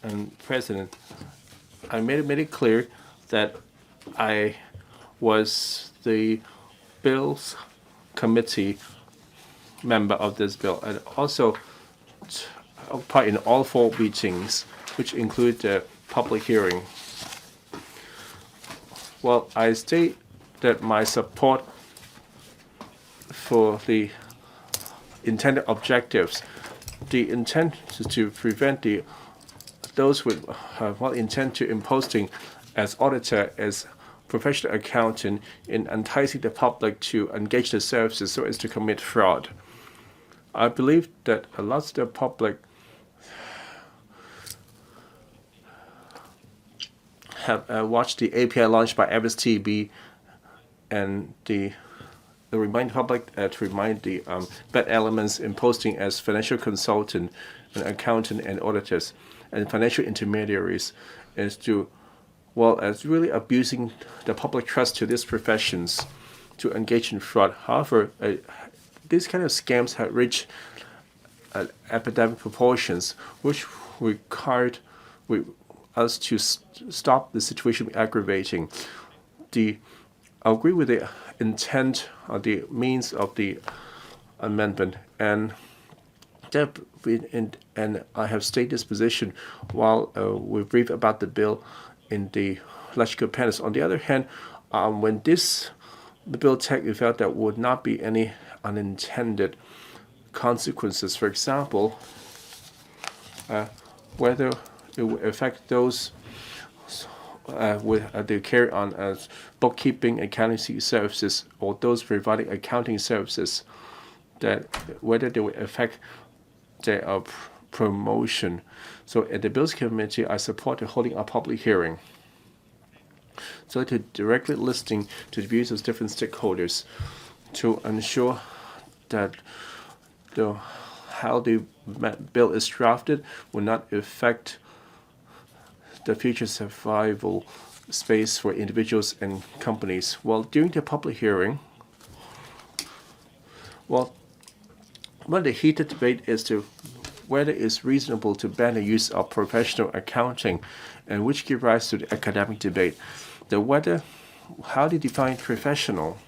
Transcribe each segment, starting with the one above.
and President, I made it clear that I was the Bills Committee member of this bill, and also part in all four meetings, which include the public hearing. Well, I state that my support for the intended objectives. The intent is to prevent those with intent to imposing as auditor as professional accountant in enticing the public to engage the services so as to commit fraud. I believe that a lot of the public have watched the API launched by Everest TB and the remind the public to remind the bad elements in posting as financial consultant and accountant and auditors and financial intermediaries as to as really abusing the public trust to these professions to engage in fraud. However, these kind of scams have reached epidemic proportions, which required us to stop the situation aggravating. I agree with the intent or the means of the amendment, and I have stated this position while we brief about the bill in the legislative panels. On the other hand, when the bill takes effect, there would not be any unintended consequences. For example, whether it will affect those they carry on as bookkeeping, accounting services, or those providing accounting services, that whether they will affect their promotion. So at the Bills Committee, I support the holding a public hearing, so to directly listening to the views of different stakeholders to ensure that how the bill is drafted will not affect the future survival space for individuals and companies. Well, during the public hearing, one of the heated debate is to whether it's reasonable to ban the use of professional accounting, and which gives rise to the academic debate. How do you define professional?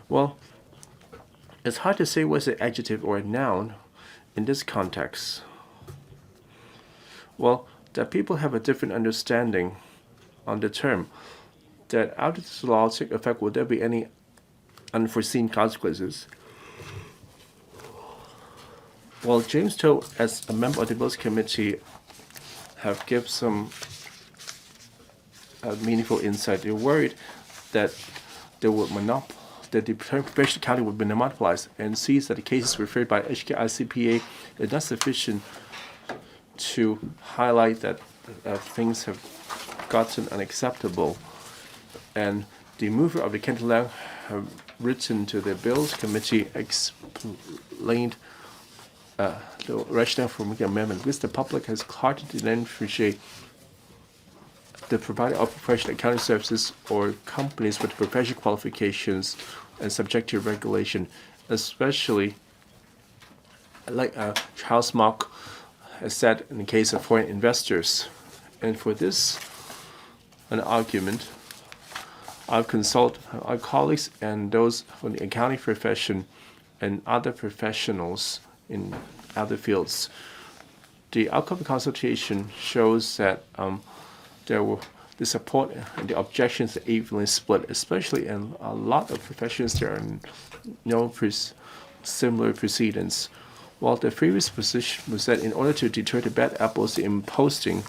Well, it's hard to say what's an adjective or a noun in this context. Well, that people have a different understanding on the term. That after this law take effect, will there be any unforeseen consequences? Well, James To, as a member of the Bills Committee, have given some meaningful insight. They're worried that that the term professional accounting would be monopolized, and sees that the cases referred by HKICPA are not sufficient to highlight that things have gotten unacceptable. And the mover of the Kent Lang have written to the Bills Committee explained the rationale for making an amendment, because the public has hardly differentiate the provider of professional accounting services or companies with professional qualifications and subject to regulation, especially like Charles Mock has said in the case of foreign investors. And for this an argument, I've consulted our colleagues and those from the accounting profession and other professionals in other fields. The outcome of the consultation shows that the support and the objections are evenly split, especially in a lot of professions there are no similar precedents. While the previous position was that in order to deter the bad apples in posting,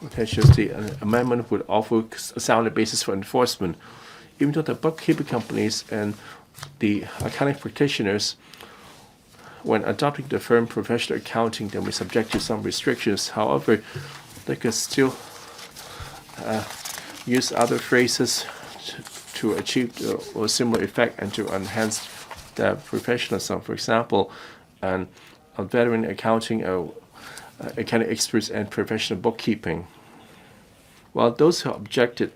the amendment would offer a sound basis for enforcement. Even though the bookkeeping companies and the accounting practitioners, when adopting the firm professional accounting, then we subject to some restrictions. However, they could still use other phrases to achieve a similar effect and to enhance the professionalism. For example, a veteran accounting, accounting experts, and professional bookkeeping. While those who objected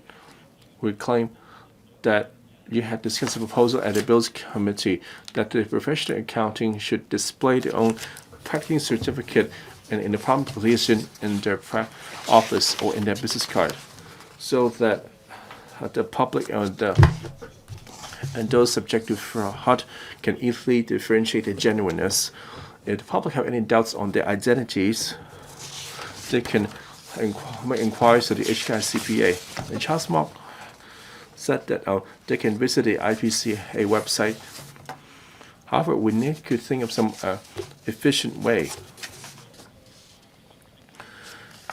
would claim that you had discussed a proposal at the Bills Committee that the professional accounting should display their own practicing certificate and in the prompt position in their office or in their business card, so that the public and those subject to fraud can easily differentiate the genuineness. If the public have any doubts on their identities, they can make inquiries to the HKICPA. And Charles Mok said that they can visit the IPCA website. However, we need to think of some efficient way.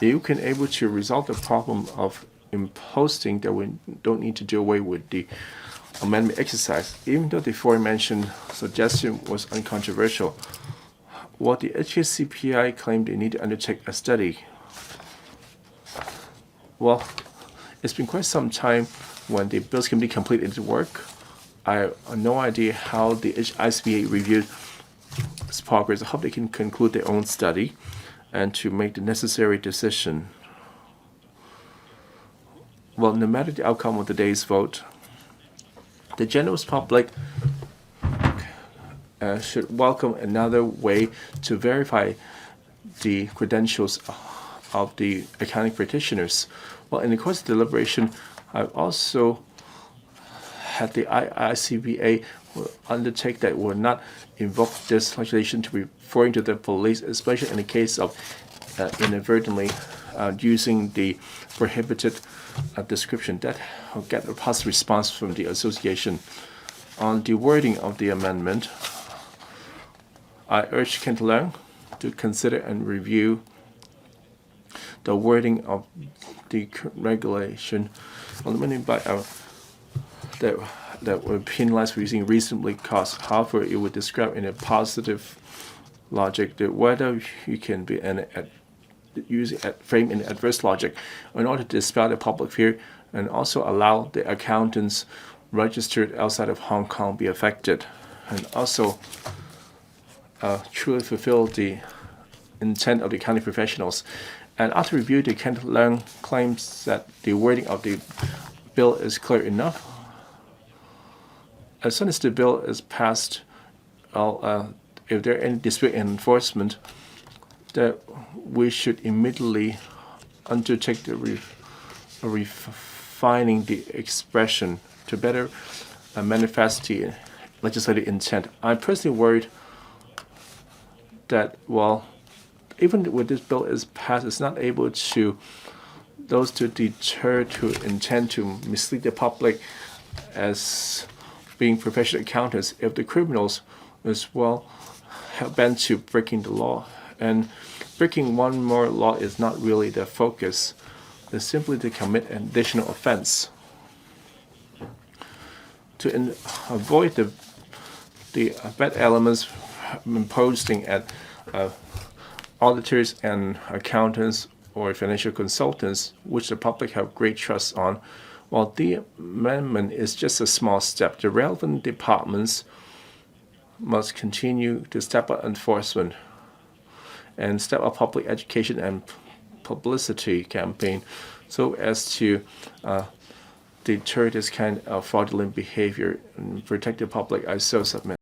You can able to resolve the problem of imposing that we don't need to do away with the amendment exercise, even though the aforementioned suggestion was uncontroversial. What the HKCPI claimed they need to undertake a study. Well, it's been quite some time when the Bills Committee completed its work. I have no idea how the ICPA reviewed its progress. I hope they can conclude their own study and to make the necessary decision. Well, no matter the outcome of today's vote, the general public should welcome another way to verify the credentials of the accounting practitioners. Well, in the course of deliberation, I've also had the ICPA undertake that will not invoke this legislation to be referring to the police, especially in the case of inadvertently using the prohibited description. That will get a positive response from the association. On the wording of the amendment, I urge Kent Leung to consider and review the wording of the regulation eliminated by that would penalize for using reasonably cost. However, it would describe in a positive logic that whether you can be using frame in adverse logic in order to dispel the public fear and also allow the accountants registered outside of Hong Kong be affected, and also truly fulfill the intent of the accounting professionals. And after review, the Kent Leung claims that the wording of the bill is clear enough. As soon as the bill is passed, if there are any dispute in enforcement, that we should immediately undertake the refining the expression to better manifest the legislative intent. I'm personally worried that, well, even when this bill is passed, it's not able to deter to intend to mislead the public as being professional accountants if the criminals as well have bent to breaking the law. And breaking one more law is not really the focus. It's simply to commit an additional offense. To avoid the bad elements imposing at auditors and accountants or financial consultants, which the public have great trust on, while the amendment is just a small step, the relevant departments must continue to step up enforcement and step up public education and publicity campaign so as to deter this kind of fraudulent behavior and protect the public. I so submit.